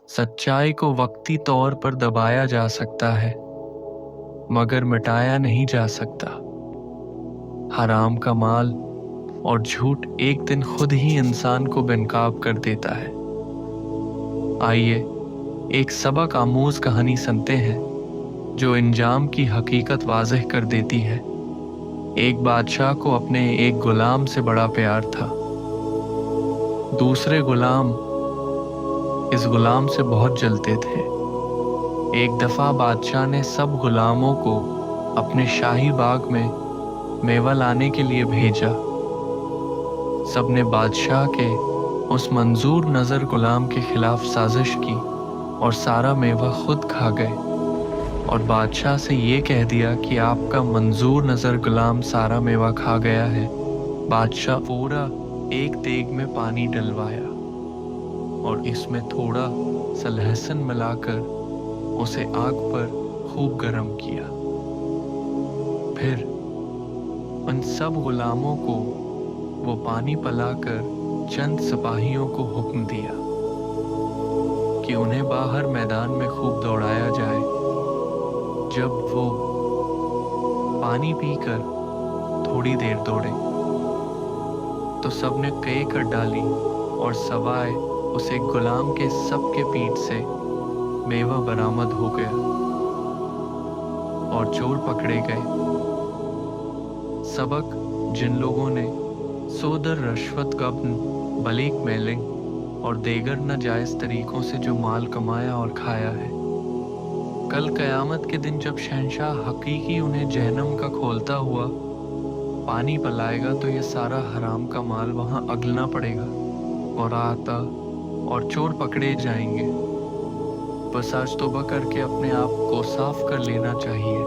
सच्चाई को वक्ती तौर पर दबाया जा सकता है मगर मिटाया नहीं जा सकता। हराम का माल और झूठ एक दिन खुद ही इंसान को बेनकाब कर देता है। आइए एक सबक आमूज कहानी सुनते हैं जो इंजाम की हकीकत वाज़ेह कर देती है। एक बादशाह को अपने एक गुलाम से बड़ा प्यार था। दूसरे गुलाम इस गुलाम से बहुत जलते थे। एक दफ़ा बादशाह ने सब गुलामों को अपने शाही बाग में मेवा लाने के लिए भेजा। सबने बादशाह के उस मंजूर नज़र गुलाम के खिलाफ साजिश की और सारा मेवा खुद खा गए और बादशाह से ये कह दिया कि आपका मंजूर नज़र गुलाम सारा मेवा खा गया है। बादशाह पूरा एक देग में पानी डलवाया और इसमें थोड़ा सा लहसुन मिलाकर उसे आग पर खूब गर्म किया। फिर उन सब गुलामों को वो पानी पिलाकर चंद सिपाहियों को हुक्म दिया कि उन्हें बाहर मैदान में खूब दौड़ाया जाए। जब वो पानी पीकर थोड़ी देर दौड़े तो सबने कई कर डाली और सवाए उस एक गुलाम के सबके पीठ से मेवा बरामद हो गया और चोर पकड़े गए। सबक जिन लोगों ने सोदर रश्वत गबन ब्लैक मेलिंग और देगर नाजायज तरीकों से जो माल कमाया और खाया है, कल क़यामत के दिन जब शहंशाह हकीकी उन्हें जहन्नम का खोलता हुआ पानी पिलाएगा तो ये सारा हराम का माल वहाँ अगलना पड़ेगा और आता और चोर पकड़े जाएंगे। बस आज तौबा करके अपने आप को साफ कर लेना चाहिए।